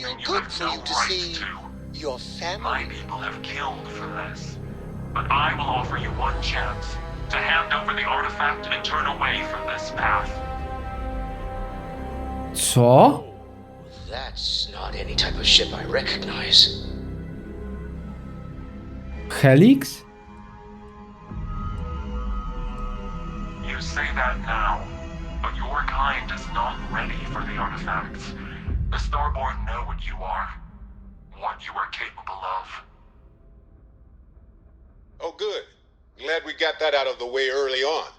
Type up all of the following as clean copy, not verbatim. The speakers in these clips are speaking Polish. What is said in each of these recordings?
feel you good have for no you to right see to. your My family. people have killed for this. But I will offer you one chance to hand over the artifact and turn away from this path. Co? That's not any type of ship I recognize. Helix? You say that now, but your kind is not ready for the artifacts. The Starborn know what you are, what you are capable of. Oh, good. Glad we got that out of the way early on.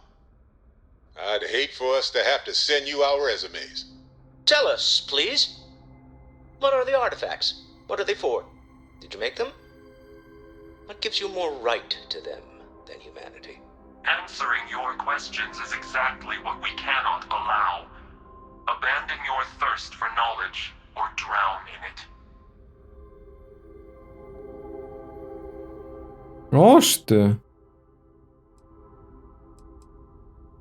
I'd hate for us to have to send you our resumes. Tell us, please. What are the artifacts? What are they for? Did you make them? What gives you more right to them than humanity? Answering your questions is exactly what we cannot allow. Abandon your thirst for knowledge, or drown in it. Oż ty.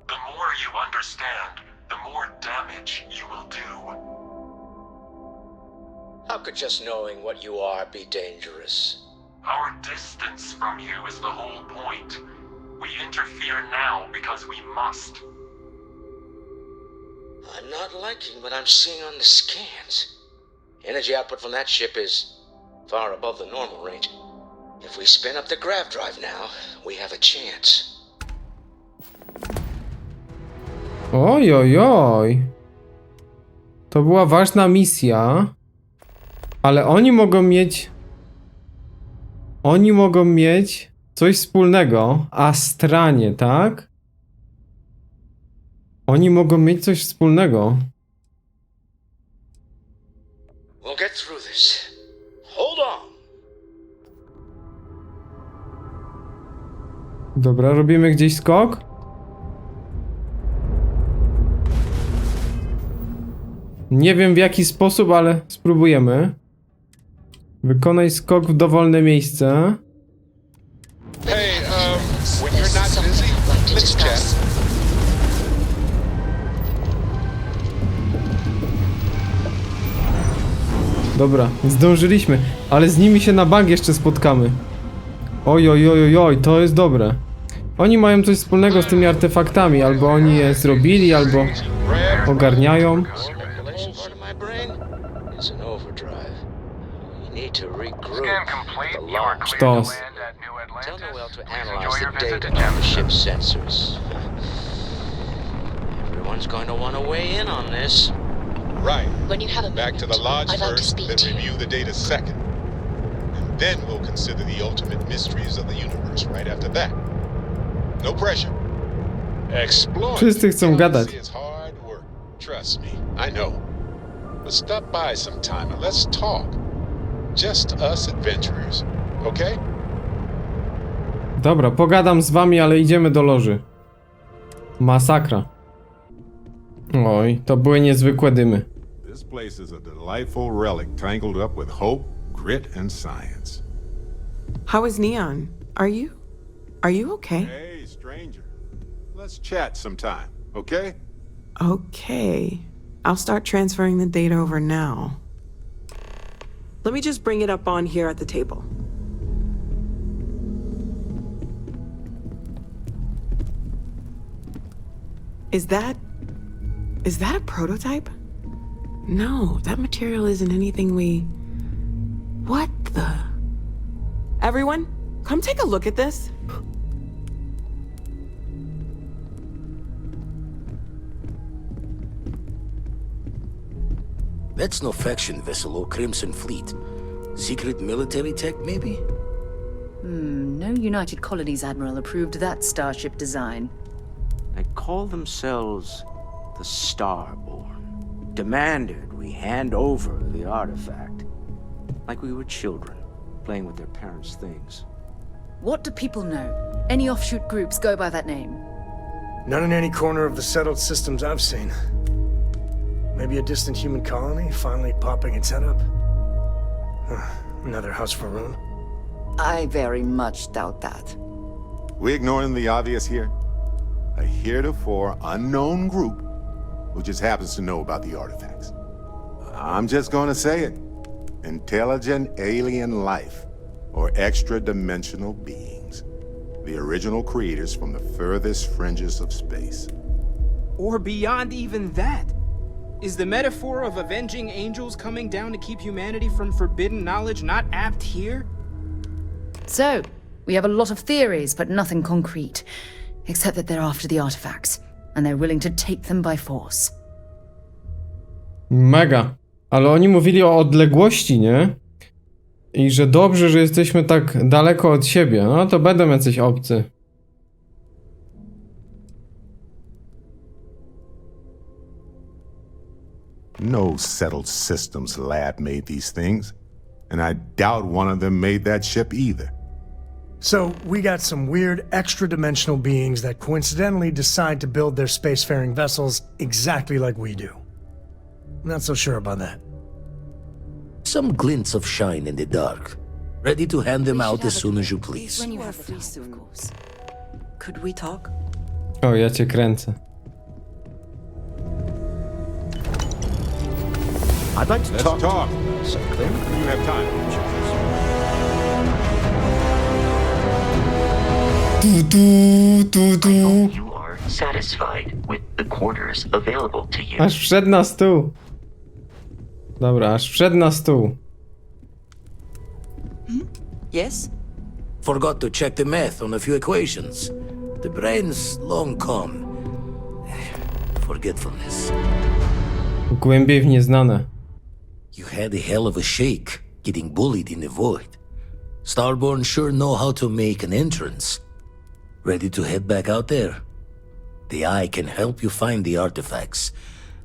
The more you understand, the more damage you will do. How could just knowing what you are be dangerous? Our distance from you is the whole point. We interfere now because we must. I'm not liking what I'm seeing on the scans. Energy output from that ship is far above the normal range. If we spin up the grav drive now, we have a chance. Oj, oj, oj. To była ważna misja. Ale oni mogą mieć... Oni mogą mieć coś wspólnego. Astranie, tak? Oni mogą mieć coś wspólnego. We'll get through this. Hold on. Dobra, robimy gdzieś skok. Nie wiem w jaki sposób, ale spróbujemy. Wykonaj skok w dowolne miejsce. Hey, when you're not busy, let's chat. Dobra, zdążyliśmy, ale z nimi się na bank jeszcze spotkamy. Oj, oj, oj, oj, oj, to jest dobre. Oni mają coś wspólnego z tymi artefaktami, albo oni je zrobili, albo ogarniają. Calculation part of my brain is in overdrive. You need to regroup. Scan complete. The You are logs. cleared to Sztos. land at New Tell Atlantis. Noel to Please analyze enjoy the your visit data to on the Gemini. ship's sensors. Everyone's going to want to weigh in on this. Right. When you have a Back to the moment, lodge I'd like to first, speak then to you. review the data second. And then we'll consider the ultimate mysteries of the universe right after that. No pressure. Exploring Wszyscy chcą the gadać. galaxy is hard work. Trust me, I know. But stop by sometime and let's talk. Just us adventurers, okay? Dobra, pogadam z wami, ale idziemy do loży. Masakra. Oj, to były niezwykłe dymy. This place is a delightful relic tangled up with hope, grit, and science. How is Neon? Are you okay? Hey, stranger. Let's chat sometime, okay? Okay. I'll start transferring the data over now. Let me just bring it up on here at the table. Is that a prototype? No, that material isn't anything we... What the... Everyone, come take a look at this. That's no faction vessel or Crimson Fleet. Secret military tech, maybe? No United Colonies Admiral approved that starship design. They call themselves the Starborn. Demanded we hand over the artifact. Like we were children, playing with their parents' things. What do people know? Any offshoot groups go by that name? None in any corner of the settled systems I've seen. Maybe a distant human colony finally popping its head up? Another house for Rune? I very much doubt that. We ignoring the obvious here? A heretofore unknown group who just happens to know about the artifacts. I'm just gonna say it. Intelligent alien life, or extra-dimensional beings. The original creators from the furthest fringes of space. Or beyond even that. Is the metaphor of avenging angels coming down to keep humanity from forbidden knowledge not apt here? So, we have a lot of theories, but nothing concrete. Except that they're after the artifacts, and they're willing to take them by force. Mega. Ale oni mówili o odległości, nie? I że dobrze, że jesteśmy tak daleko od siebie. No to będą jacyś obcy. No settled systems lab made these things, and I doubt one of them made that ship either. So, we got some weird extra-dimensional beings that coincidentally decide to build their spacefaring vessels exactly like we do. Not so sure about that. Some glints of shine in the dark. Ready to hand them out as soon as you please. When you have free, of course. Could we talk? O, ja cię kręcę. I'd like to Let's talk talk. something. You have time. You are satisfied with the quarters available to you. Aż wszedł na stół. Dobra, aż wszedł na stół. Yes? Forgot to check the math on a few equations. The brain's long gone. Forgetfulness. Głębiej w nieznane. You had a hell of a shake getting bullied in the void. Starborn sure know how to make an entrance. Ready to head back out there? The Eye can help you find the artifacts,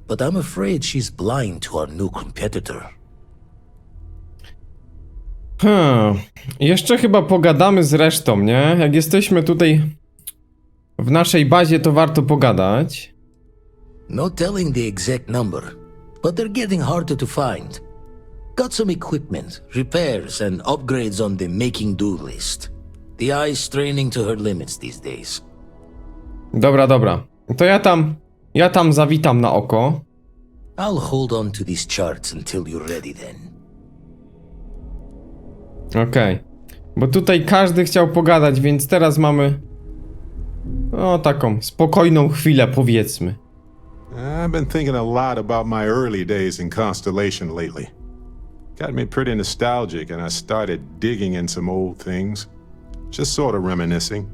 but I'm afraid she's blind to our new competitor. Jeszcze chyba pogadamy z resztą, nie? Jak jesteśmy tutaj w naszej bazie, to warto pogadać. No telling the exact number, but they're getting harder to find. Got some equipment, repairs, and upgrades on the making-do list. The Eye's straining to her limits these days. Dobra, dobra. To ja tam zawitam na oko. I'll hold on to these charts until you're ready then. Okej. Bo tutaj każdy chciał pogadać, więc teraz mamy... O, taką spokojną chwilę, powiedzmy. I've been thinking a lot about my early days in Constellation lately. Got me pretty nostalgic, and I started digging in some old things. Just sort of reminiscing.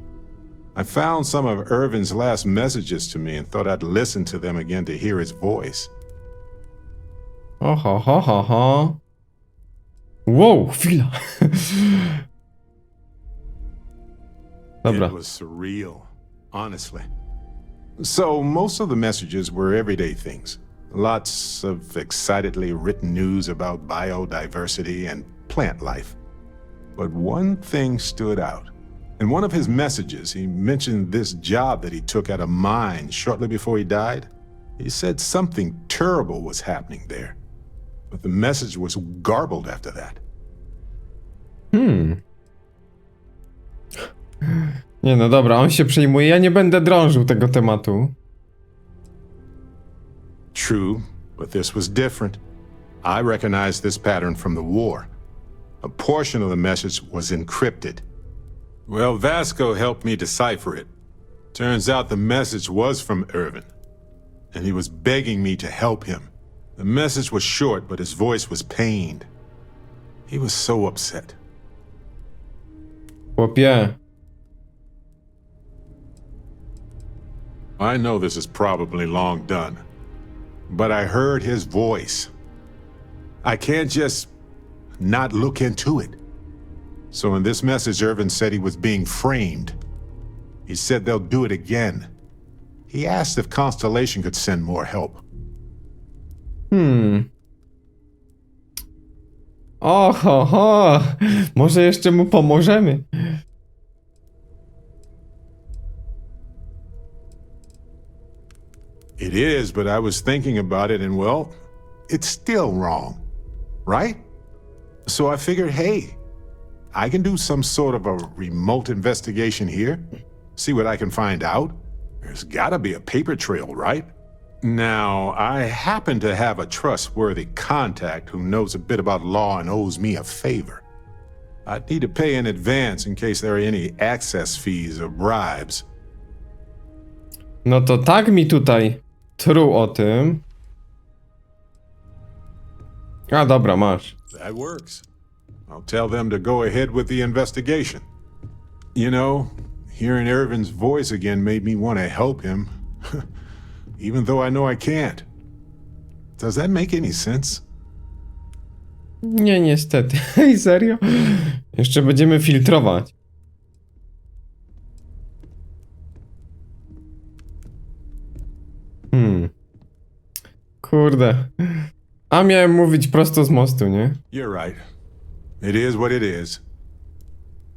I found some of Irvin's last messages to me and thought I'd listen to them again to hear his voice. Oho, ho, ho, ho. Wow, chwila. Dobra. It was surreal, honestly. So most of the messages were everyday things. Lots of excitedly written news about biodiversity and plant life. But one thing stood out. In one of his messages, he mentioned this job that he took at a mine shortly before he died. He said something terrible was happening there. But the message was garbled after that. Nie no dobra, on się przejmuje, ja nie będę drążył tego tematu. True, but this was different. I recognized this pattern from the war. A portion of the message was encrypted. Well, Vasco helped me decipher it. Turns out the message was from Irvin, and he was begging me to help him. The message was short, but his voice was pained. He was so upset. Chłopie. I know this is probably long done, but I heard his voice. I can't just not look into it. So in this message, Irvin said he was being framed. He said they'll do it again. He asked if Constellation could send more help. Oho, może jeszcze mu pomożemy. It is, but I was thinking about it and, well, it's still wrong, right? So I figured, hey, I can do some sort of a remote investigation here, see what I can find out. There's gotta be a paper trail, right? Now, I happen to have a trustworthy contact who knows a bit about law and owes me a favor. I'd need to pay in advance in case there are any access fees or bribes. No to tak mi tutaj truł o tym. A dobra, masz. That works. I'll tell them to go ahead with the investigation. You know, hearing Irvin's voice again made me want to help him. Even though I know I can't. Does that make any sense? Nie, niestety. Hej, serio? Jeszcze będziemy filtrować. Kurde. A miałem mówić prosto z mostu, nie? You're right. It is what it is.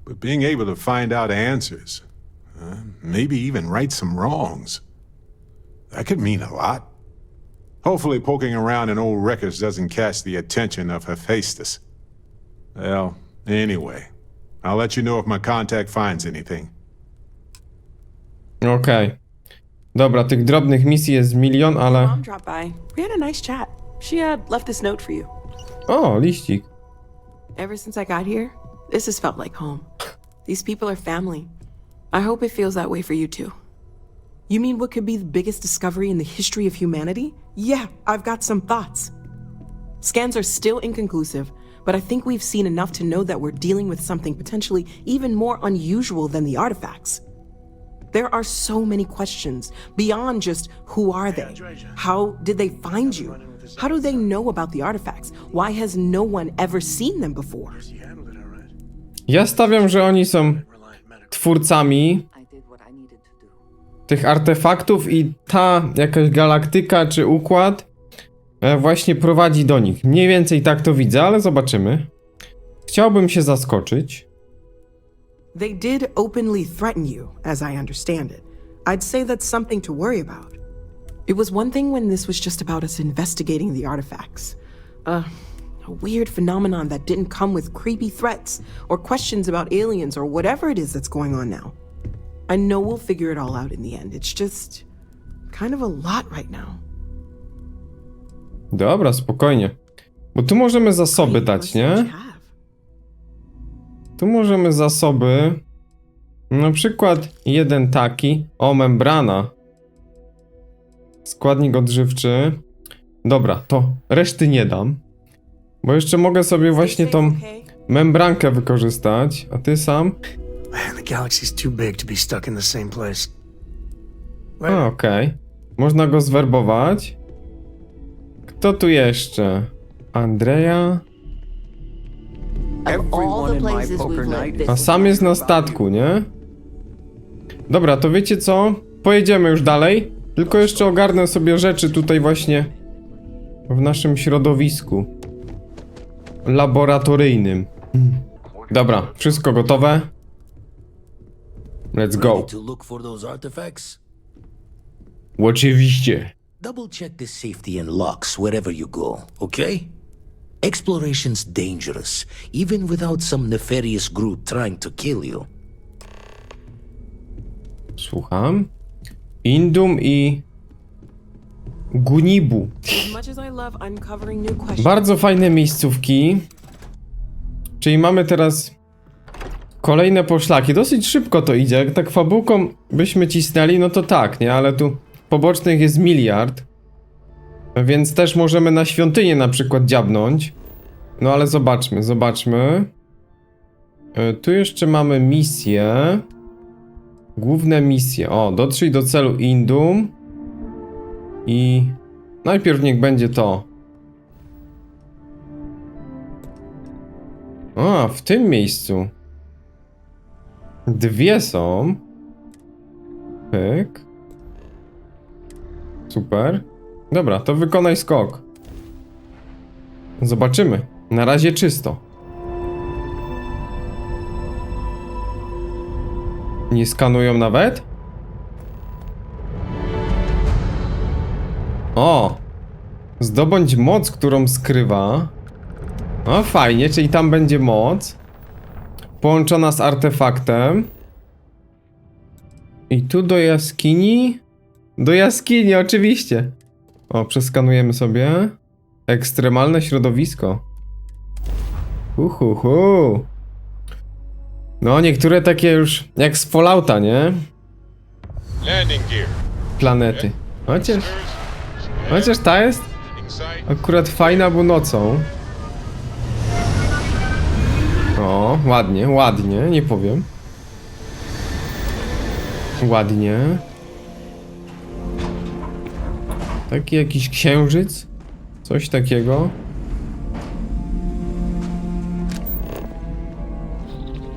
But being able to find out answers, maybe even right some wrongs, that could mean a lot. Hopefully poking around in old records doesn't catch the attention of Hephaestus. Well, anyway, I'll let you know if my contact finds anything. Okej. Dobra, tych drobnych misji jest milion, ale... Mom dropped by. We had a nice chat. She left this note for you. O, liścik. Ever since I got here, this has felt like home. These people are family. I hope it feels that way for you too. You mean what could be the biggest discovery in the history of humanity? Yeah, I've got some thoughts. Scans are still inconclusive, but I think we've seen enough to know that we're dealing with something potentially even more unusual than the artifacts. There are so many questions beyond just who are they? How did they find you? How do they know about the artifacts? Why has no one ever seen them before? Ja stawiam, że oni są twórcami tych artefaktów i ta jakaś galaktyka czy układ właśnie prowadzi do nich. Mniej więcej tak to widzę, ale zobaczymy. Chciałbym się zaskoczyć. They did openly threaten you, as I understand it. I'd say that's something to worry about. It was one thing when this was just about us investigating the artifacts. A weird phenomenon that didn't come with creepy threats or questions about aliens or whatever it is that's going on now. I know we'll figure it all out in the end. It's just kind of a lot right now. Dobra, spokojnie. Bo tu możemy zasoby dać, nie? Tu możemy zasoby. Na przykład jeden taki. O, membrana. Składnik odżywczy. Dobra, to reszty nie dam. Bo jeszcze mogę sobie właśnie tą membrankę wykorzystać. A ty sam? Man, the galaxy's too big to be stuck in the same place. Okej. Można go zwerbować. Kto tu jeszcze? Andrea. A sam jest na statku, nie? Dobra, to wiecie co? Pojedziemy już dalej. Tylko jeszcze ogarnę sobie rzeczy tutaj właśnie w naszym środowisku laboratoryjnym. Dobra, wszystko gotowe. Let's go. Oczywiście. Double check the safety and locks wherever you go, okay? Exploration's dangerous, even without some nefarious group trying to kill you. Słucham. Indum i Gunibu. Bardzo fajne miejscówki. Czyli mamy teraz kolejne poszlaki. Dosyć szybko to idzie. Jak tak fabułką byśmy cisnęli, no to tak, nie? Ale tu pobocznych jest miliard. Więc też możemy na świątynię na przykład dziabnąć. No ale zobaczmy. Tu jeszcze mamy misję. Główne misje. O, dotrzyj do celu Indum. I najpierw niech będzie to. A, w tym miejscu. Dwie są. Pyk. Super. Dobra, to wykonaj skok. Zobaczymy. Na razie czysto. Nie skanują nawet? O! Zdobądź moc, którą skrywa. O, fajnie, czyli tam będzie moc. Połączona z artefaktem. I tu do jaskini? Do jaskini, oczywiście. O, przeskanujemy sobie. Ekstremalne środowisko. No, niektóre takie już jak z Fallouta, nie? Landing gear. Planety. Chociaż ta jest akurat fajna, bo nocą. O, ładnie, nie powiem. Ładnie. Taki jakiś księżyc. Coś takiego.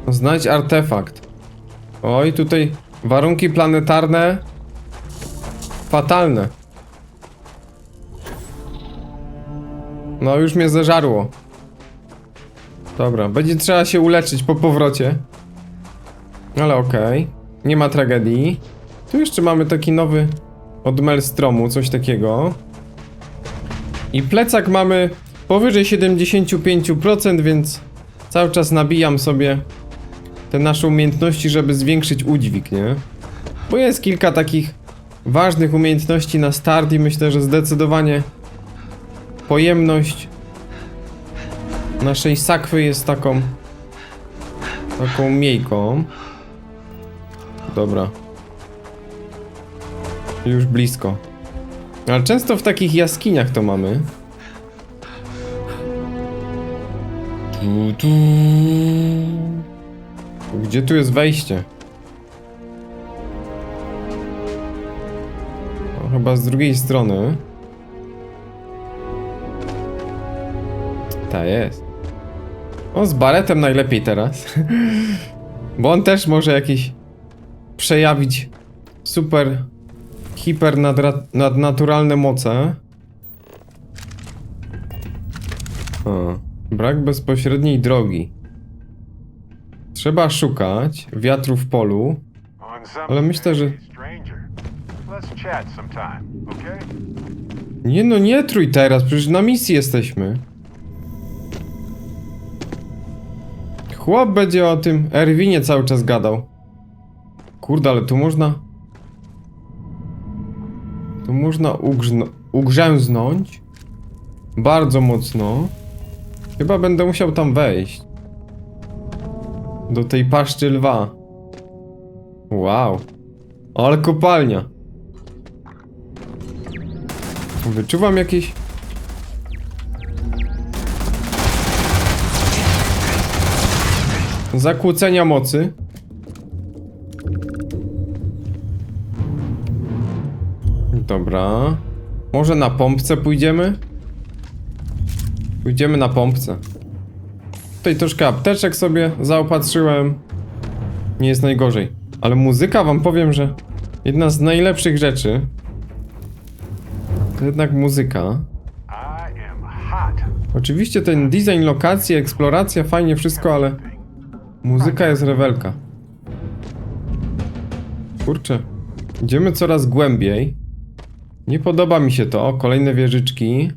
Znajdź artefakt. Oj, tutaj warunki planetarne fatalne. No, już mnie zeżarło. Dobra, będzie trzeba się uleczyć po powrocie. Ale okej. Nie ma tragedii. Tu jeszcze mamy taki nowy od Maelstromu, coś takiego. I plecak mamy powyżej 75%, więc cały czas nabijam sobie te nasze umiejętności, żeby zwiększyć udźwig, nie? Bo jest kilka takich ważnych umiejętności na start i myślę, że zdecydowanie pojemność naszej sakwy jest taką miejką. Dobra. Już blisko. Ale często w takich jaskiniach to mamy. Gdzie tu jest wejście? O, chyba z drugiej strony. Ta jest. O, z Baretem najlepiej teraz. Bo on też może jakieś przejawić super, hiper nadnaturalne moce. Brak bezpośredniej drogi. Trzeba szukać wiatru w polu, ale myślę, że... Nie no, nie trój teraz, przecież na misji jesteśmy. Chłop będzie o tym Erwinie cały czas gadał. Kurde, ale tu można... Tu można ugrzęznąć. Bardzo mocno. Chyba będę musiał tam wejść. Do tej paszczy lwa. Wow. Ale kopalnia. Wyczuwam jakieś... zakłócenia mocy. Dobra. Może na pompce pójdziemy? Pójdziemy na pompce. Tutaj troszkę apteczek sobie zaopatrzyłem. Nie jest najgorzej. Ale muzyka, wam powiem, że jedna z najlepszych rzeczy to jednak muzyka. Oczywiście ten design lokacji, eksploracja, fajnie wszystko, ale muzyka jest rewelka. Kurczę. Idziemy coraz głębiej. Nie podoba mi się to. Kolejne wieżyczki.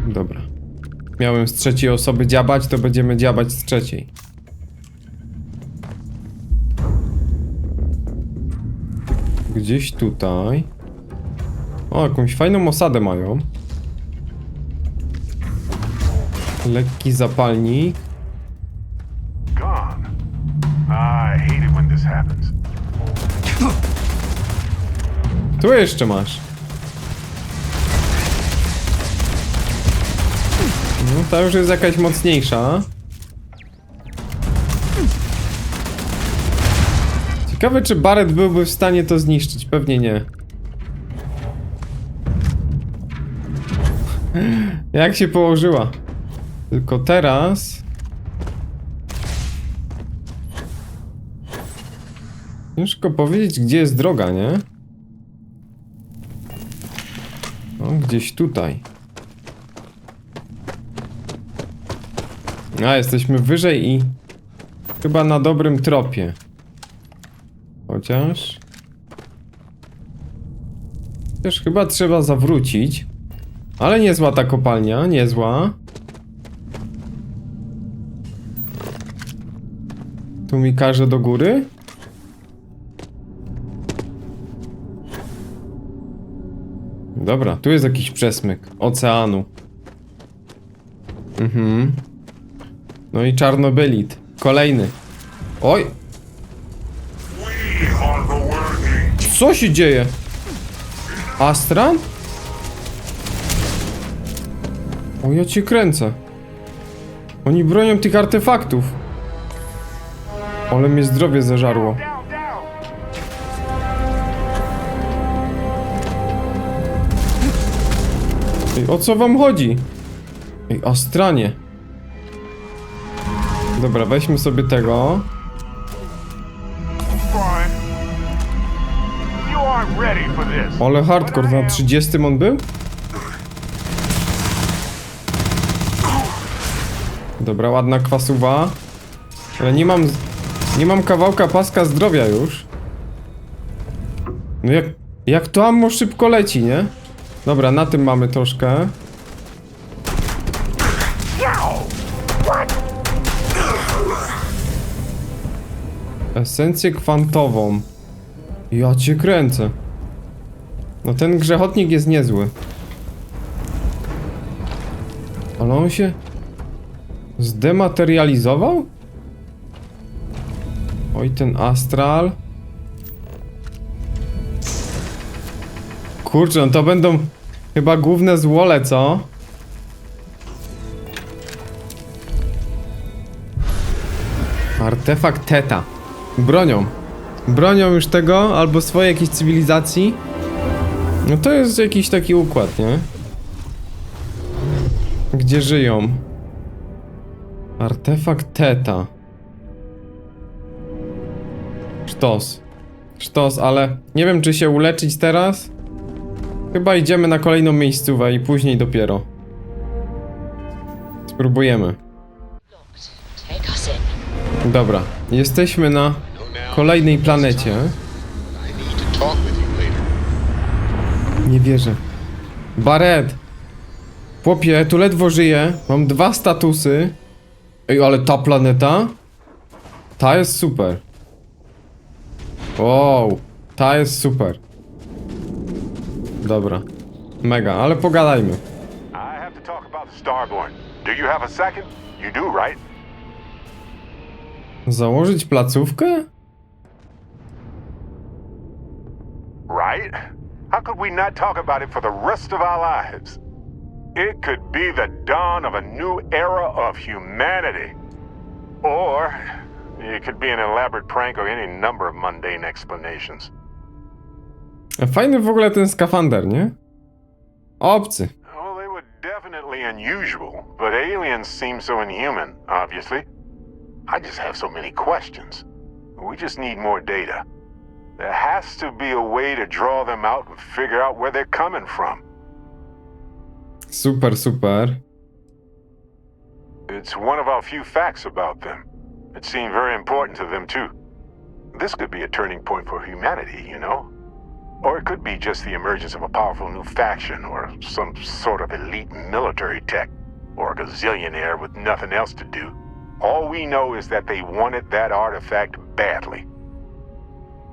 Dobra. Miałem z trzeciej osoby dziabać, to będziemy dziabać z trzeciej. Gdzieś tutaj. O, jakąś fajną osadę mają. Lekki zapalnik. Tu jeszcze masz. No, ta już jest jakaś mocniejsza. Ciekawe, czy Barret byłby w stanie to zniszczyć. Pewnie nie. Jak się położyła. Tylko teraz... ciężko powiedzieć, gdzie jest droga, nie? No, gdzieś tutaj. A, jesteśmy wyżej i... chyba na dobrym tropie. Chociaż chyba trzeba zawrócić. Ale niezła ta kopalnia, niezła. Tu mi każe do góry? Dobra, tu jest jakiś przesmyk oceanu. No i czarnobylit. Kolejny. Oj! Co się dzieje? Astran? O, ja cię kręcę. Oni bronią tych artefaktów. Ale mnie zdrowie zeżarło. Ej, o co wam chodzi? Ej, Astranie. Dobra, weźmy sobie tego. Ale hardcore, na 30 on był? Dobra, ładna kwasuwa. Ale nie mam kawałka paska zdrowia już. No jak to ammo szybko leci, nie? Dobra, na tym mamy troszkę. Esencję kwantową. Ja cię kręcę. No ten grzechotnik jest niezły. Ale on się zdematerializował? Oj, ten astral. Kurczę, no to będą chyba główne złole, co? Artefakt Teta. Bronią już tego, albo swojej jakiejś cywilizacji. No to jest jakiś taki układ, nie? Gdzie żyją? Artefakt Teta. Sztos, ale nie wiem, czy się uleczyć teraz. Chyba idziemy na kolejną miejscówę i później dopiero. Spróbujemy. Dobra, jesteśmy na kolejnej planecie. Nie wierzę. Barret! Chłopie, tu ledwo żyję. Mam 2 statusy. Ej, ale ta planeta? Ta jest super. Wow, ta jest super. Dobra. Mega, ale pogadajmy. I have to talk about the Starborn. Do you have a second? You do, right? Założyć placówkę? Right? How could we not talk about it for the rest of our lives? It could be the dawn of a new era of humanity. Or it could be an elaborate prank or any number of mundane explanations. Fajny w ogóle ten skafander, nie? Obcy. Well, they were definitely unusual, but aliens seem so inhuman, obviously. I just have so many questions. We just need more data. There has to be a way to draw them out and figure out where they're coming from. Super. It's one of our few facts about them. It seemed very important to them, too. This could be a turning point for humanity, you know? Or it could be just the emergence of a powerful new faction, or some sort of elite military tech, or a gazillionaire with nothing else to do. All we know is that they wanted that artifact badly.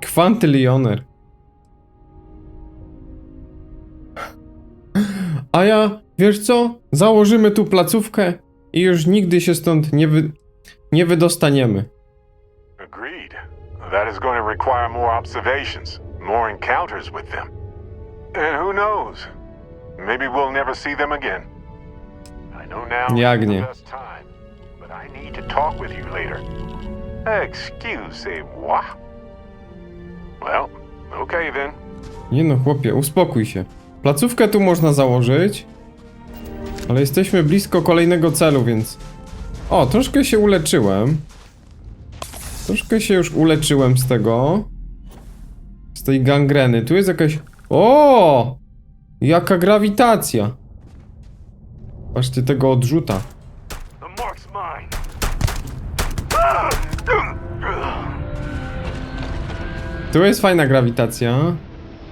Kwantylioner. A ja, wiesz co? Założymy tu placówkę i już nigdy się stąd nie wydostaniemy. Agreed. That is going to require more observations, more encounters with them. And who knows? Maybe we'll never see them again. I know now Jak is the nie. best time, but I need to talk with you later. Excusez-moi. Well, okay then. Nie no, chłopie, uspokój się. Placówkę tu można założyć. Ale jesteśmy blisko kolejnego celu, więc... O, troszkę się uleczyłem. Troszkę się już uleczyłem z tego. Z tej gangreny. Tu jest jakaś... O! Jaka grawitacja. Patrzcie tego odrzuta. Tu jest fajna grawitacja.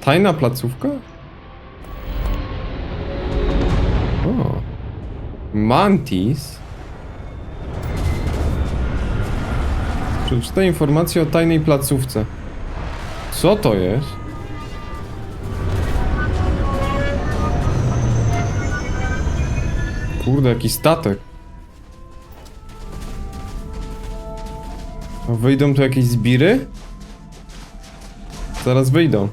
Tajna placówka? O. Mantis. Przeczytaj informacje o tajnej placówce. Co to jest? Kurde, jaki statek. Wyjdą tu jakieś zbiry? Zaraz wyjdą.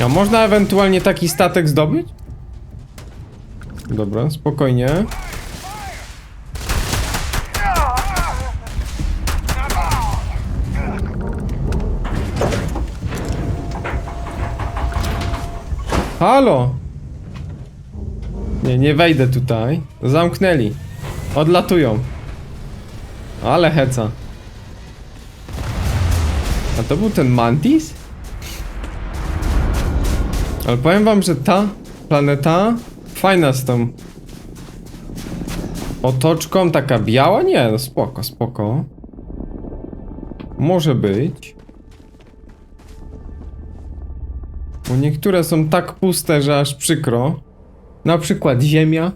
A można ewentualnie taki statek zdobyć? Dobra, spokojnie. Halo! Nie wejdę tutaj. Zamknęli. Odlatują. Ale heca. A to był ten Mantis? Ale powiem wam, że ta planeta fajna z tą otoczką, taka biała? Nie, no spoko, spoko. Może być. Bo niektóre są tak puste, że aż przykro. Na przykład Ziemia.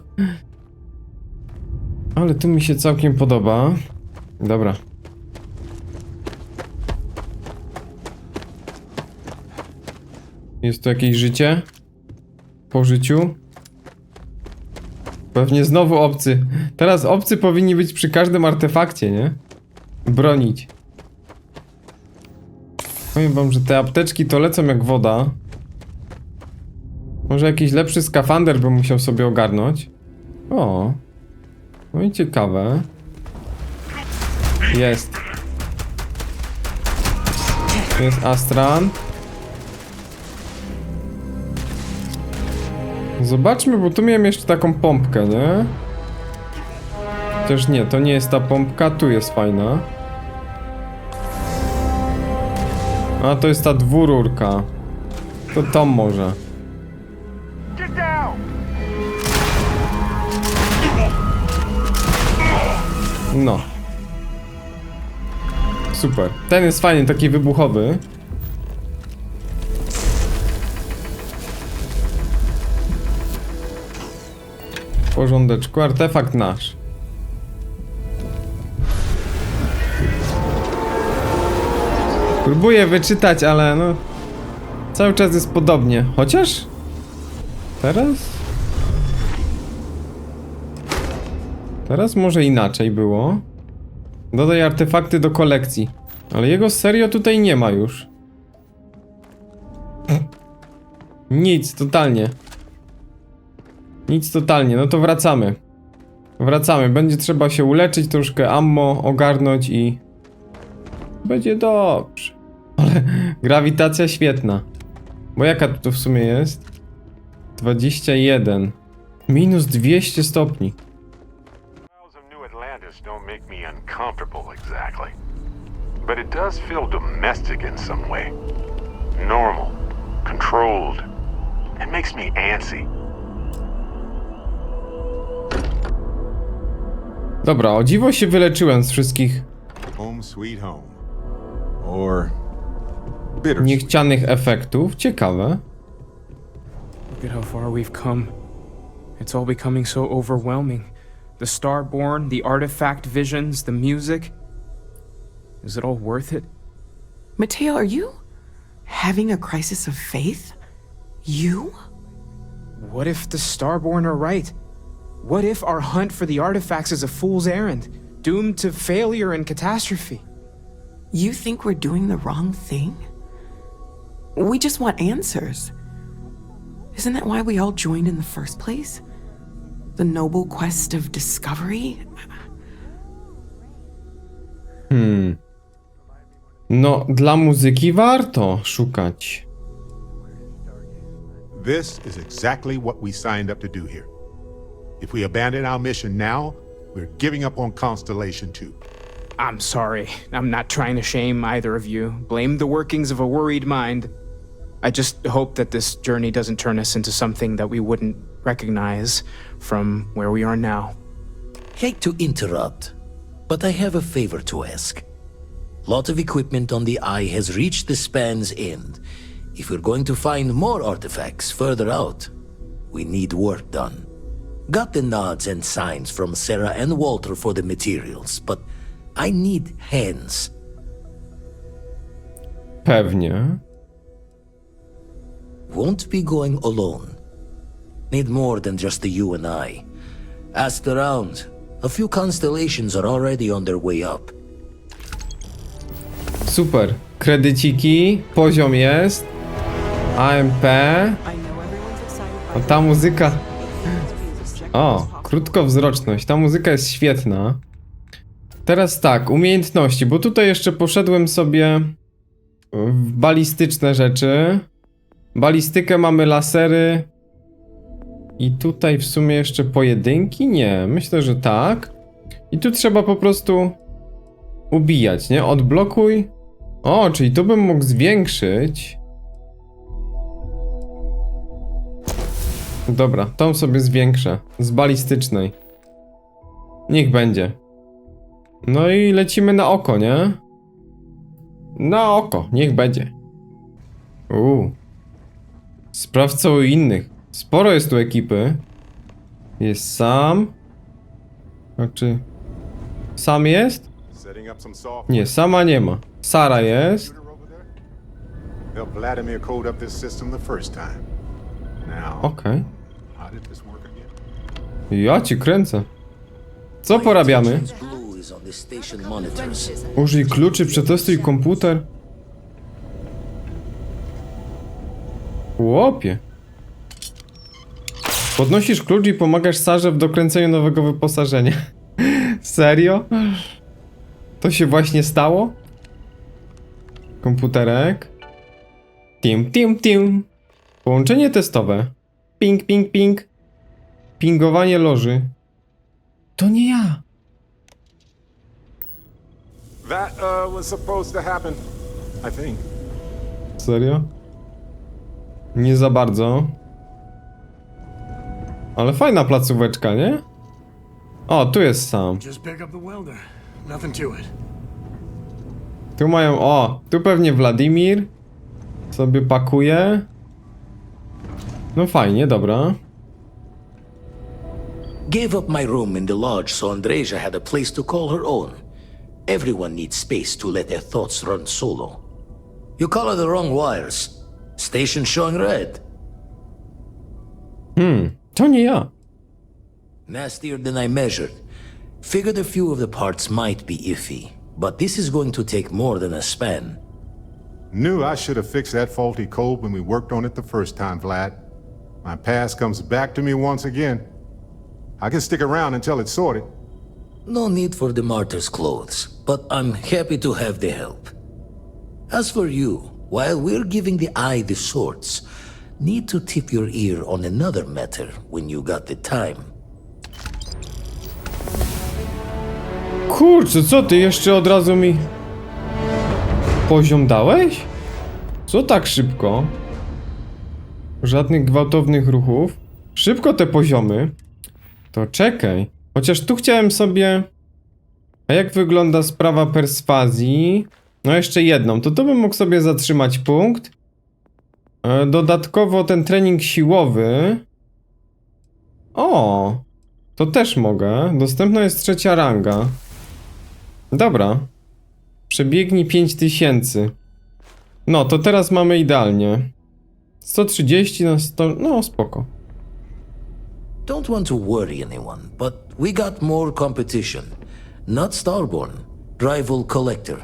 Ale tu mi się całkiem podoba. Dobra. Jest tu jakieś życie? Po życiu? Pewnie znowu obcy. Teraz obcy powinni być przy każdym artefakcie, nie? Bronić. Powiem wam, że te apteczki to lecą jak woda. Może jakiś lepszy skafander bym musiał sobie ogarnąć. O. No i ciekawe. Jest. Jest Astran. Zobaczmy, bo tu miałem jeszcze taką pompkę, nie? Chociaż nie, to nie jest ta pompka, tu jest fajna. A to jest ta dwururka. To tam może. No. Super. Ten jest fajny, taki wybuchowy. W porządeczku, artefakt nasz. Próbuję wyczytać, ale no... Cały czas jest podobnie. Chociaż... Teraz? Teraz może inaczej było. Dodaj artefakty do kolekcji. Ale jego serio tutaj nie ma już. Nic, totalnie. Nic totalnie, no to wracamy. Wracamy, będzie trzeba się uleczyć, troszkę ammo ogarnąć i... Będzie dobrze. Ale grawitacja świetna. Bo jaka tu w sumie jest? 21. Minus 200 stopni. Don't make me uncomfortable exactly, but it does feel domestic in some way. Normal, controlled. It makes me antsy. Dobra, o dziwo się wyleczyłem z wszystkich Home sweet home. Or bitter. niechcianych efektów. Ciekawe. Look at how far we've come. It's all becoming so overwhelming. The Starborn, the artifact visions, the music. Is it all worth it? Mateo, are you having a crisis of faith? You? What if the Starborn are right? What if our hunt for the artifacts is a fool's errand, doomed to failure and catastrophe? You think we're doing the wrong thing? We just want answers. Isn't that why we all joined in the first place? The noble quest of discovery? No, dla muzyki warto szukać. This is exactly what we signed up to do here. If we abandon our mission now, we're giving up on Constellation 2. I'm sorry. I'm not trying to shame either of you. Blame the workings of a worried mind. I just hope that this journey doesn't turn us into something that we wouldn't recognize from where we are now. Hate to interrupt, but I have a favor to ask. Lot of equipment on the Eye has reached the span's end. If we're going to find more artifacts further out, we need work done. Got the nods and signs from Sarah and Walter for the materials, but I need hands. Pewnie. Won't be going alone. Need more than just the you and I. Asked around. A few constellations are already on their way up. Super. Kredyciki, poziom jest. AMP. O, ta muzyka. O, krótkowzroczność. Ta muzyka jest świetna. Teraz tak, umiejętności, bo tutaj jeszcze poszedłem sobie w balistyczne rzeczy. Balistykę mamy, lasery. I tutaj w sumie jeszcze pojedynki? Nie, myślę, że tak. I tu trzeba po prostu ubijać, nie? Odblokuj. O, czyli to bym mógł zwiększyć. Dobra, tą sobie zwiększę. Z balistycznej. Niech będzie. No i lecimy na oko, nie? Na oko, niech będzie. Sprawdź u innych. Sporo jest tu ekipy. Jest Sam. A czy... Sam jest? Nie, Sama nie ma. Sara jest. Okej. Ja ci kręcę. Co porabiamy? Użyj kluczy, przetestuj komputer. Chłopie. Podnosisz klucz i pomagasz Sarze w dokręceniu nowego wyposażenia. Serio? To się właśnie stało? Komputerek. Tim. Połączenie testowe. Ping, ping, ping. Pingowanie loży. To nie ja. That was supposed to happen, I think. Serio? Nie za bardzo. Ale fajna placóweczka, nie? O, tu jest Sam. Tu mają, o, tu pewnie Władimir sobie pakuje. No fajnie, dobra. Gave up my room in the lodge so Andreja had a place to call her own. Everyone needs space to let their thoughts run solo. You color the wrong wires. Station showing red. To nie ja. Nastier than I measured. Figured a few of the parts might be iffy, but this is going to take more than a span. Knew I should have fixed that faulty code when we worked on it the first time, Vlad. My past comes back to me once again. I can stick around until it's sorted. No need for the martyr's clothes, but I'm happy to have the help. As for you, while we're giving the Eye the swords, need to tip your ear on another matter when you got the time. Kurczę, co ty jeszcze od razu mi poziom dałeś? Co tak szybko? Żadnych gwałtownych ruchów. Szybko te poziomy. To czekaj. Chociaż tu chciałem sobie... A jak wygląda sprawa perswazji? No jeszcze jedną. To bym mógł sobie zatrzymać punkt. Dodatkowo ten trening siłowy. O! To też mogę. Dostępna jest 3. ranga. Dobra. Przebiegnij 5000. No, to teraz mamy idealnie. 130 na 100... No, spoko. Don't want to worry anyone, but we got more competition. Not Starborn, rival collector.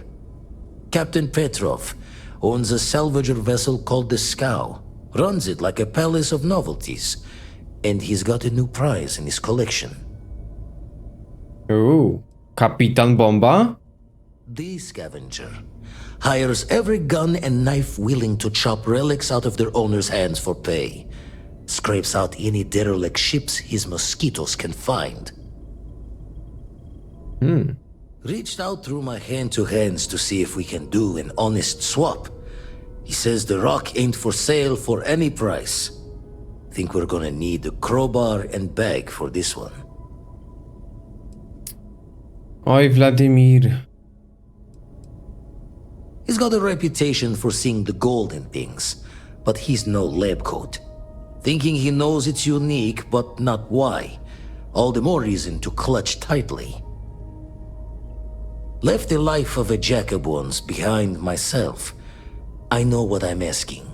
Captain Petrov owns a salvager vessel called the Scow. Runs it like a palace of novelties. And he's got a new prize in his collection. Ooh, Kapitan Bomba? The scavenger hires every gun and knife willing to chop relics out of their owner's hands for pay. Scrapes out any derelict ships his mosquitoes can find. Reached out through my hand-to-hands to see if we can do an honest swap. He says the rock ain't for sale for any price. Think we're gonna need a crowbar and bag for this one. Oj, Władimir. He's got a reputation for seeing the gold in things, but he's no lab coat. Thinking he knows it's unique, but not why. All the more reason to clutch tightly. Left the life of a jackabones behind myself. I know what I'm asking.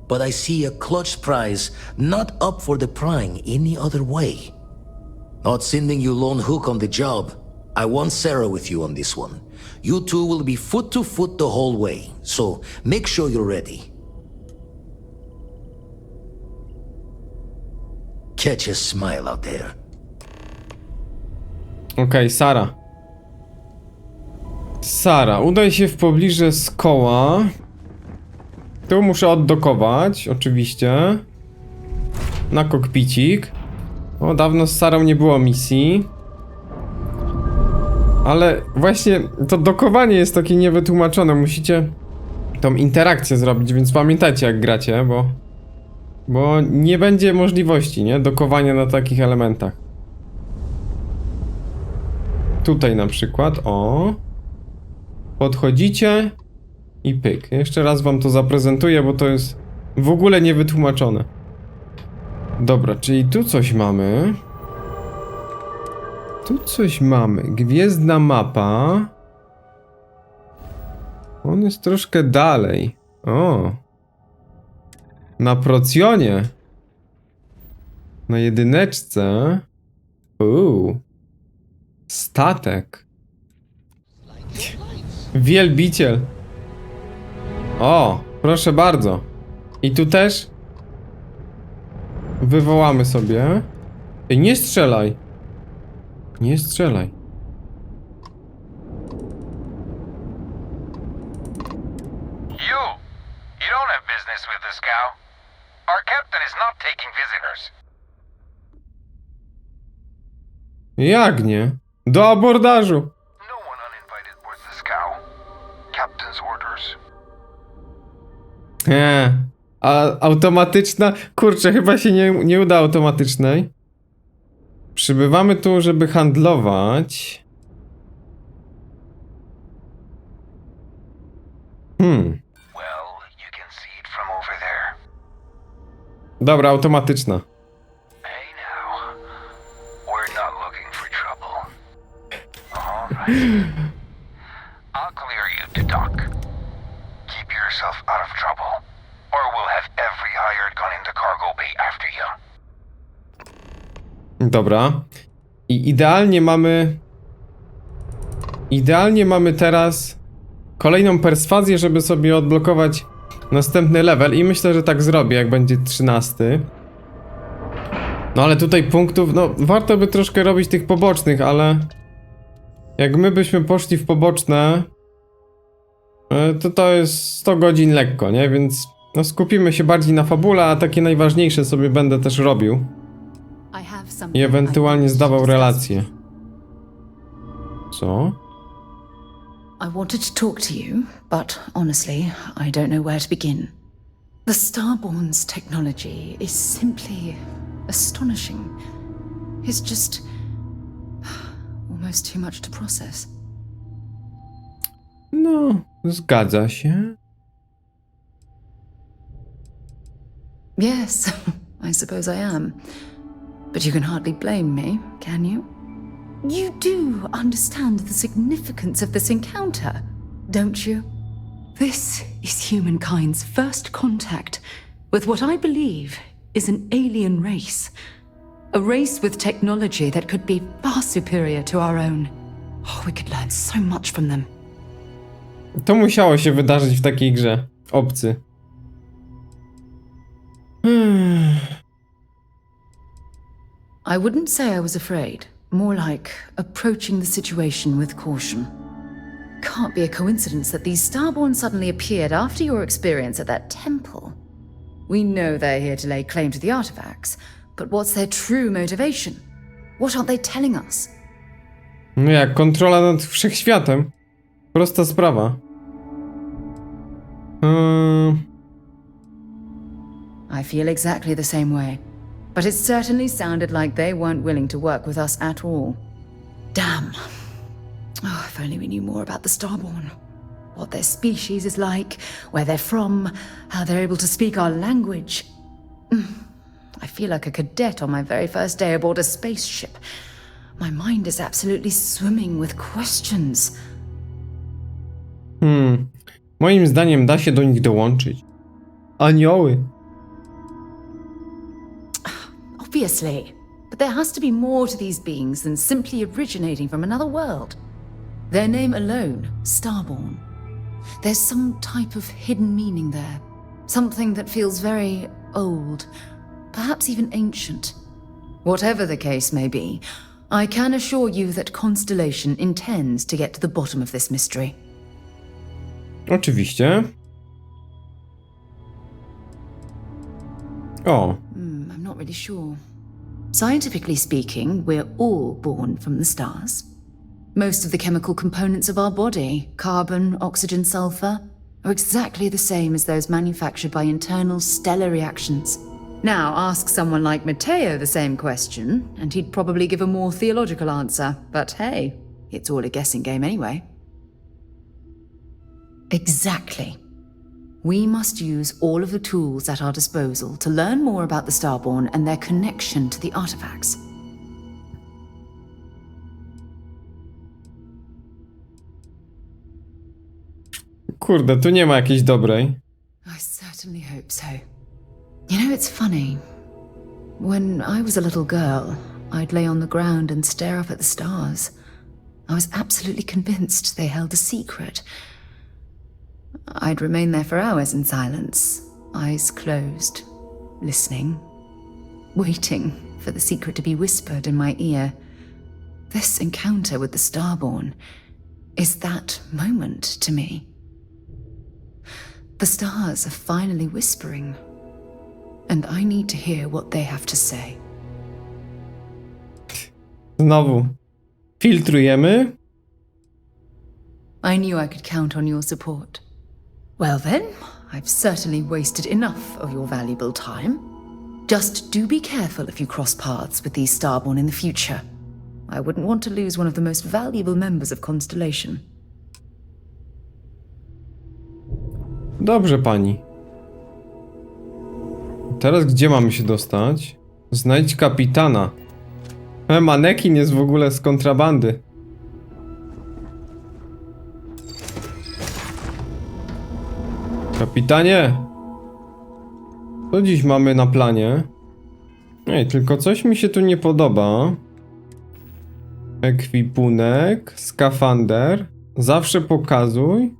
But I see a clutch prize not up for the prying any other way. Not sending you lone hook on the job. I want Sarah with you on this one. You two will be foot to foot the whole way, so make sure you're ready. Catch a smile out there. Okej, Sara. Sara, udaj się w pobliże z koła. Tu muszę oddokować, oczywiście. Na kokpicik. O, dawno z Sarą nie było misji. Ale właśnie to dokowanie jest takie niewytłumaczone. Musicie tą interakcję zrobić, więc pamiętajcie jak gracie, bo nie będzie możliwości, nie? Dokowania na takich elementach. Tutaj na przykład, o. Podchodzicie i pyk. Jeszcze raz wam to zaprezentuję, bo to jest w ogóle niewytłumaczone. Dobra, czyli tu coś mamy. Tu coś mamy. Gwiezdna mapa. On jest troszkę dalej. O. Na procjonie. Na jedyneczce. Statek. Wielbiciel. O, proszę bardzo. I tu też wywołamy sobie. Ej, nie strzelaj. Nie strzelaj. You don't have business with this cow. Our captain is not taking visitors. Jak nie? Do abordażu. No one uninvited boards this cow. Captain's orders. A automatyczna? Kurczę, chyba się nie uda automatycznej. Przybywamy tu, żeby handlować. Well, you can see it from over there. Dobra, automatyczna. Hey now, we're not looking for trouble. All right. I'll clear you to dock. Keep yourself out of trouble, or we'll have every hired gun in the cargo bay after you. Dobra. I idealnie mamy teraz kolejną perswazję, żeby sobie odblokować następny level i myślę, że tak zrobię, jak będzie 13. No ale tutaj punktów, no warto by troszkę robić tych pobocznych, ale jak my byśmy poszli w poboczne, to jest 100 godzin lekko, nie? Więc no skupimy się bardziej na fabule, a takie najważniejsze sobie będę też robił. I ewentualnie zdawał relacje. Co? I wanted to talk to you, but honestly, I don't know where to begin. The Starborn's technology is simply astonishing. It's just almost too much to process. No, zgadza się. Yes, I suppose I am. But you can hardly blame me, can you? You do understand the significance of this encounter, don't you? This is humankind's first contact with what I believe is an alien race. A race with technology that could be far superior to our own. Oh, we could learn so much from them. To musiało się wydarzyć w takiej grze. Obcy. I wouldn't say I was afraid. More like approaching the situation with caution. Can't be a coincidence that these Starborn suddenly appeared after your experience at that temple. We know they're here to lay claim to the artifacts, but what's their true motivation? What aren't they telling us? No jak kontrola nad wszechświatem. Prosta sprawa. I feel exactly the same way. But it certainly sounded like they weren't willing to work with us at all. Damn. Oh, if only we knew more about the Starborn. what their species is like, where they're from, how they're able to speak our language. I feel like a cadet on my very first day aboard a spaceship. My mind is absolutely swimming with questions. Moim zdaniem da się do nich dołączyć. Anioły. Obviously. But there has to be more to these beings than simply originating from another world. Their name alone, Starborn. There's some type of hidden meaning there. Something that feels very old, perhaps even ancient. Whatever the case may be, I can assure you that Constellation intends to get to the bottom of this mystery. Oczywiście. O. I'm not really sure. Scientifically speaking, we're all born from the stars. Most of the chemical components of our body, carbon, oxygen, sulfur, are exactly the same as those manufactured by internal stellar reactions. Now, ask someone like Matteo the same question, and he'd probably give a more theological answer. But hey, it's all a guessing game anyway. Exactly. We must use all of the tools at our disposal to learn more about the Starborn and their connection to the artifacts. Kurde, tu nie ma jakiejś dobrej. I certainly hope so. You know, it's funny. When I was a little girl, I'd lay on the ground and stare up at the stars. I was absolutely convinced they held a secret. I'd remain there for hours in silence, eyes closed, listening, waiting for the secret to be whispered in my ear. This encounter with the Starborn is that moment to me. The stars are finally whispering, and I need to hear what they have to say. Znowu. Filtrujemy. I knew I could count on your support. Well then, I've certainly wasted enough of your valuable time. Just do be careful if you cross paths with these Starborn in the future. I wouldn't want to lose one of the most valuable members of Constellation. Dobrze, pani. Teraz gdzie mamy się dostać? Znajdź kapitana. Manekin jest w ogóle z kontrabandy. Kapitanie! Co dziś mamy na planie? Ej, tylko coś mi się tu nie podoba. Ekwipunek, skafander. Zawsze pokazuj.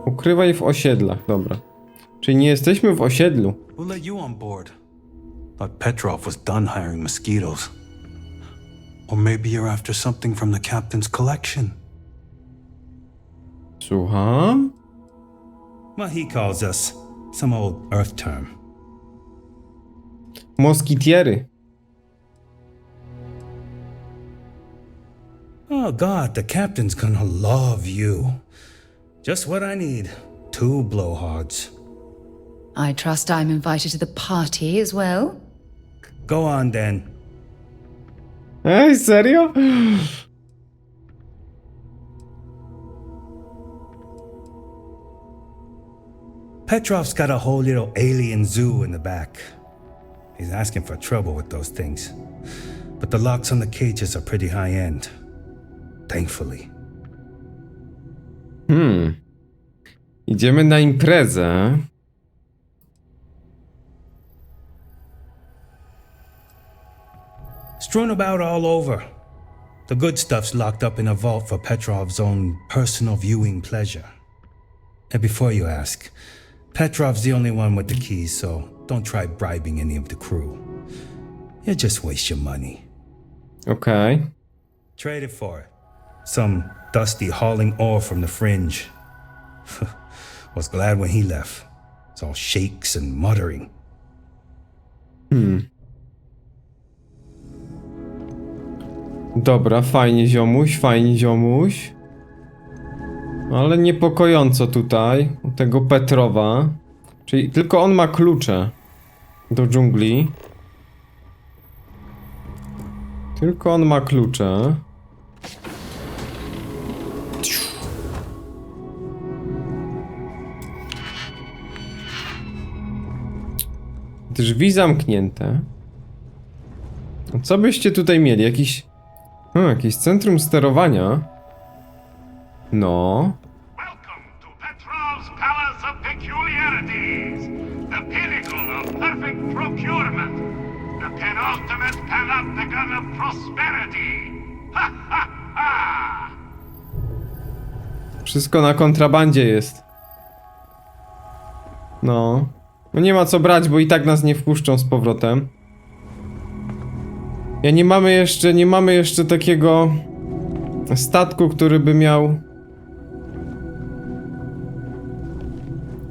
Ukrywaj w osiedlach, dobra. Czyli nie jesteśmy w osiedlu. Who let you on board? Thought Petrov was done hiring mosquitoes. Or maybe you're after something from the captain's collection. Słucham? Well, he calls us some old Earth term. Moskitiery. Oh God, the captain's gonna love you. Just what I need. 2 blowhards. I trust I'm invited to the party as well? Go on then. Ej, serio? Petrov's got a whole little alien zoo in the back. He's asking for trouble with those things. But the locks on the cages are pretty high end. Thankfully. Idziemy na imprezę. Strewn about all over. The good stuff's locked up in a vault for Petrov's own personal viewing pleasure. And before you ask, Petrov's the only one with the keys, so don't try bribing any of the crew. You'll just waste your money. Okay. Trade it for it. Some dusty hauling ore from the fringe. Was glad when he left. It's all shakes and muttering. Dobra, fajnie ziomuś, fajnie ziomuś. Ale niepokojąco tutaj u tego Petrowa. Czyli tylko on ma klucze do dżungli. Tylko on ma klucze. Drzwi zamknięte. Co byście tutaj mieli? Jakieś centrum sterowania? No. Welcome to Petrov's Palace of Peculiarities, the pinnacle of perfect procurement, the penultimate panopticon of prosperity. Ha ha ha! Wszystko na kontrabandzie jest. No. No nie ma co brać, bo i tak nas nie wpuszczą z powrotem. Nie mamy jeszcze takiego statku, który by miał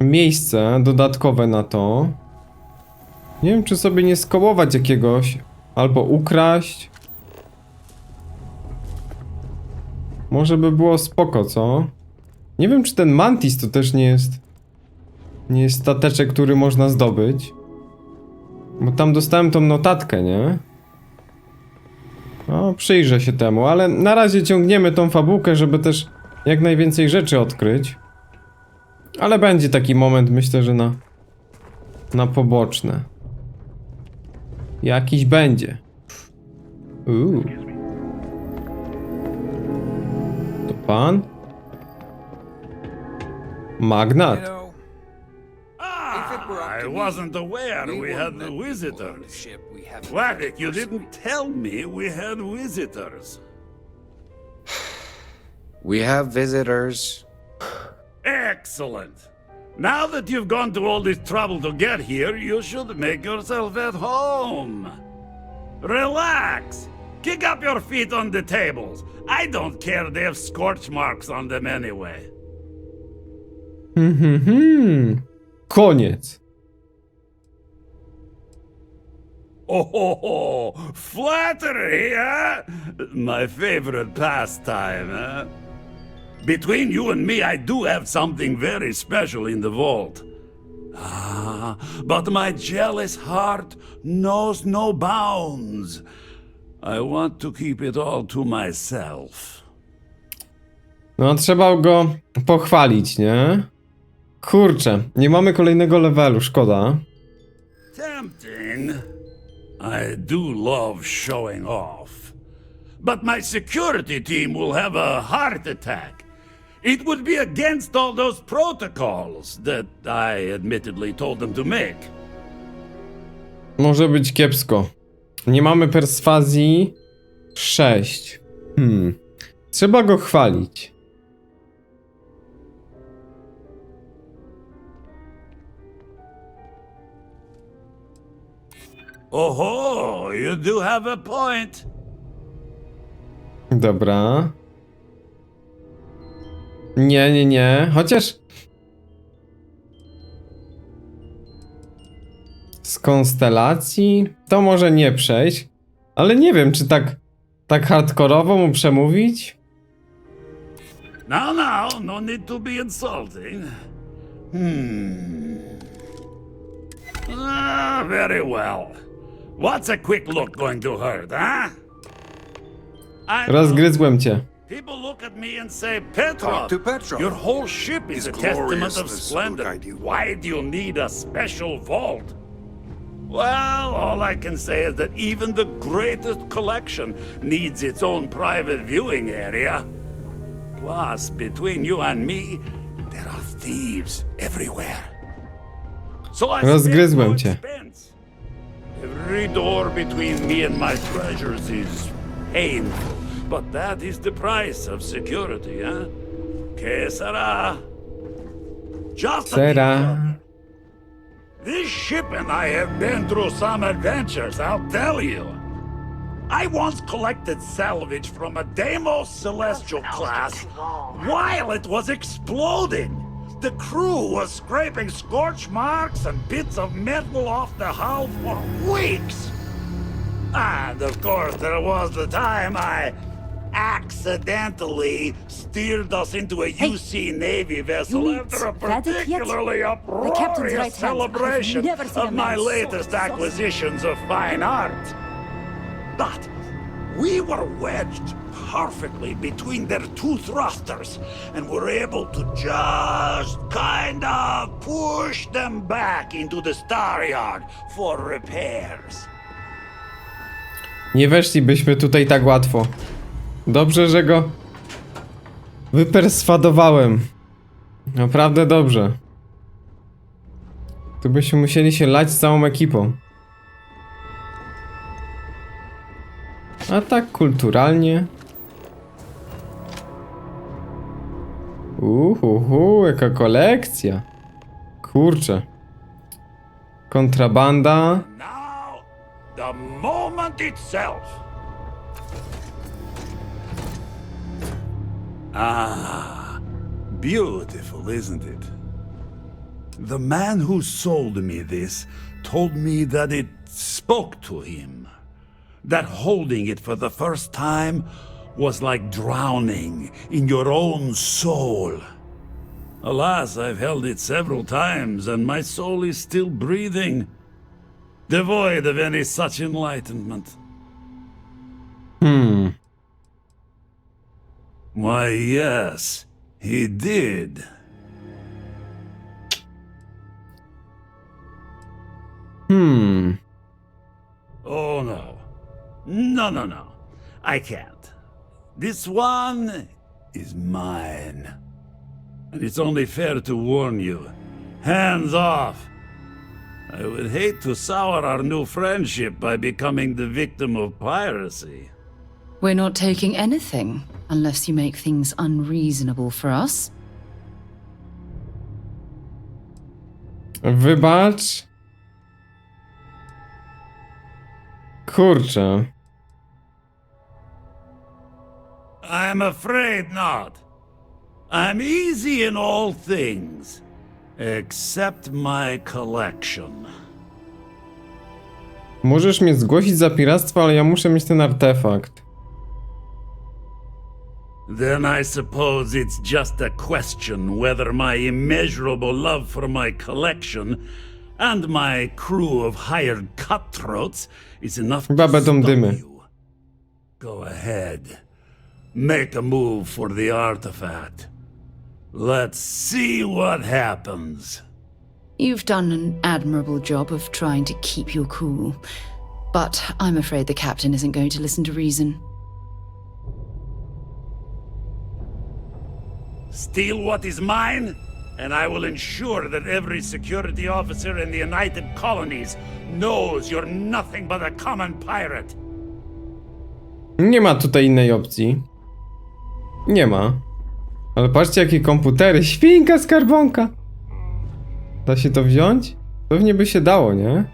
miejsce dodatkowe na to. Nie wiem, czy sobie nie skołować jakiegoś, albo ukraść. Może by było spoko, co? Nie wiem, czy ten Mantis to też nie jest stateczek, który można zdobyć. Bo tam dostałem tą notatkę, nie? No, przyjrzę się temu, ale na razie ciągniemy tą fabułkę, żeby też jak najwięcej rzeczy odkryć. Ale będzie taki moment, myślę, że na poboczne. Jakiś będzie. To pan? Magnat. I wasn't aware we had visitors. Wladek, you didn't tell me we had visitors. We have visitors. Excellent. Now that you've gone to all this trouble to get here, you should make yourself at home. Relax. Kick up your feet on the tables. I don't care they have scorch marks on them anyway. Koniec. Oh, flattery, huh? My favorite pastime, huh? Between you and me, I do have something very special in the vault. But my jealous heart knows no bounds. I want to keep it all to myself. No, trzeba go pochwalić, nie? Kurczę, nie mamy kolejnego levelu, szkoda. Tempting. I do love showing off. But my security team will have a heart attack. It would be against all those protocols that I admittedly told them to make. Może być kiepsko. Nie mamy perswazji 6. Trzeba go chwalić. Oho, you do have a point. Dobra. Nie. Chociaż... Z konstelacji? To może nie przejść. Ale nie wiem, czy tak hardkorowo mu przemówić? No need to be insulting. Very well. What's a quick look going to hurt, huh? Rozgryzłem cię. People look at me and say, Petrov, your whole ship is a testament of splendor. Why do you need a special vault? Well, all I can say is that even the greatest collection needs its own private viewing area. Plus, between you and me, there are thieves everywhere. So I rozgryzłem cię. Every door between me and my treasures is painful, but that is the price of security, huh? Que sera? Just Sera. This ship and I have been through some adventures, I'll tell you. I once collected salvage from a Deimos Celestial class while it was exploding. The crew was scraping scorch marks and bits of metal off the hull for weeks. And of course, there was the time I accidentally steered us into a UC Navy vessel after a particularly uproarious celebration of my latest acquisitions of fine art. But we were wedged perfectly between their two thrusters, and were able to just kind of push them back into the Staryard for repairs. Nie weszlibyśmy tutaj tak łatwo. Dobrze, że go wyperswadowałem. Naprawdę dobrze. Tu byśmy musieli się lać z całą ekipą. A tak kulturalnie. Jaka kolekcja. Kurczę. Kontrabanda. Now, the moment itself. Ah, beautiful, isn't it? The man who sold me this told me that it spoke to him. That holding it for the first time was like drowning in your own soul. Alas, I've held it several times, and my soul is still breathing, devoid of any such enlightenment. Why, yes, he did. Oh, no. No. I can't. This one is mine. And it's only fair to warn you. Hands off. I would hate to sour our new friendship by becoming the victim of piracy. We're not taking anything, unless you make things unreasonable for us. Wybacz. Kurczę. I'm afraid not. I'm easy in all things, except my collection. Możesz mnie zgłosić za piractwo, ale ja muszę mieć ten artefakt. Then I suppose it's just a question whether my immeasurable love for my collection and my crew of hired cutthroats is enough Chyba to będą stop dymy. you. Go ahead. Make a move for the artifact. Let's see what happens. You've done an admirable job of trying to keep your cool, but I'm afraid the captain isn't going to listen to reason. Steal what is mine, and I will ensure that every security officer in the United Colonies knows you're nothing but a common pirate. Nie ma tutaj innej opcji. Nie ma. Ale patrzcie, jakie komputery. Świnka, skarbonka. Da się to wziąć? Pewnie by się dało, nie?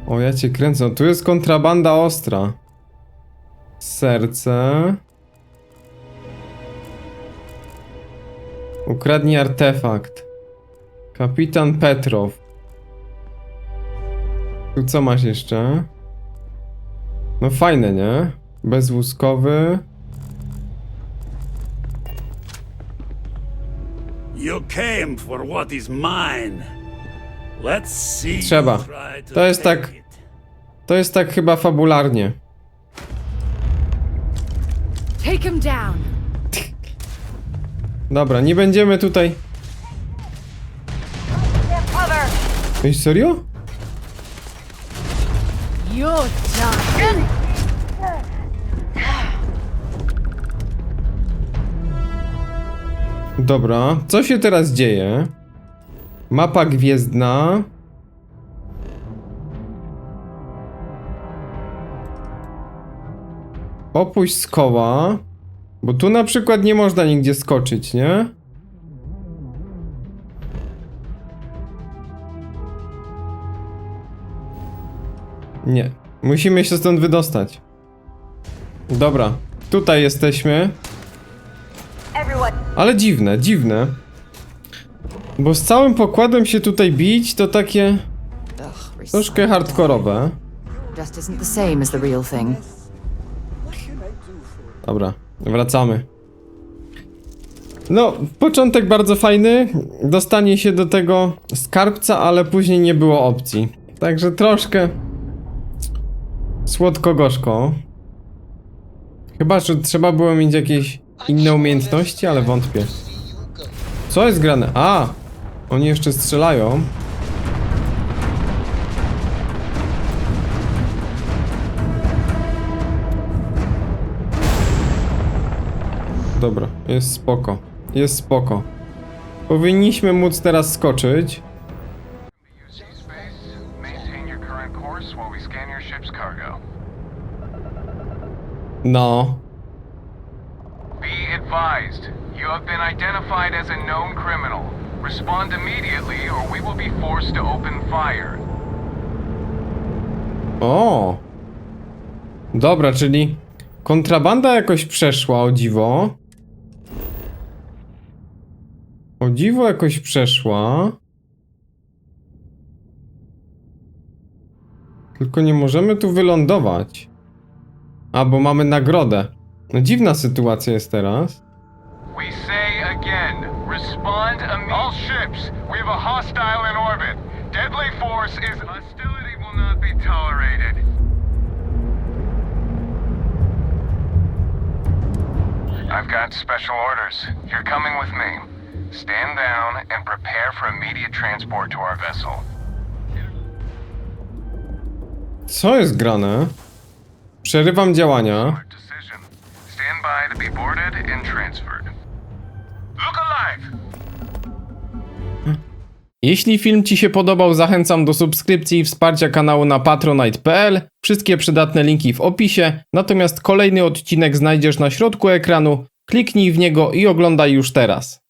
O, ja cię kręcę. Tu jest kontrabanda ostra. Serce. Ukradnij artefakt. Kapitan Petrow. Tu co masz jeszcze? No fajne, nie? Bezłuskowy. You came for what is mine. Let's see. Trzeba. To jest tak chyba fabularnie. Take him down. Dobra, nie będziemy tutaj. Ej, serio? You're done. Dobra, co się teraz dzieje? Mapa gwiezdna. Opuść z koła. Bo tu na przykład nie można nigdzie skoczyć, nie? Nie. Musimy się stąd wydostać. Dobra, tutaj jesteśmy. Ale dziwne, dziwne. Bo z całym pokładem się tutaj bić, to takie troszkę hardkorowe. Just isn't the same as the real thing. Dobra, wracamy. No, początek bardzo fajny. Dostanie się do tego skarbca, ale później nie było opcji. Także troszkę słodko-gorzko. Chyba, że trzeba było mieć jakieś inne umiejętności, ale wątpię. Co jest grane? A! Oni jeszcze strzelają. Dobra, jest spoko. Jest spoko. Powinniśmy móc teraz skoczyć. No. Be advised, you have been identified as a known criminal. Respond immediately or we will be forced to open fire. O! Dobra, czyli kontrabanda jakoś przeszła, o dziwo. O dziwo jakoś przeszła. Tylko nie możemy tu wylądować. A, bo mamy nagrodę. No dziwna sytuacja jest teraz. We say again, respond all ships. We have a hostile in orbit. Deadly force is hostility will not be tolerated. I've got special orders. You're coming with me. Stand down and prepare for immediate transport to our vessel. Co jest grane? Przerywam działania. Stand by to be boarded and transferred. Look alive! Jeśli film Ci się podobał, zachęcam do subskrypcji i wsparcia kanału na patronite.pl. Wszystkie przydatne linki w opisie. Natomiast kolejny odcinek znajdziesz na środku ekranu. Kliknij w niego i oglądaj już teraz.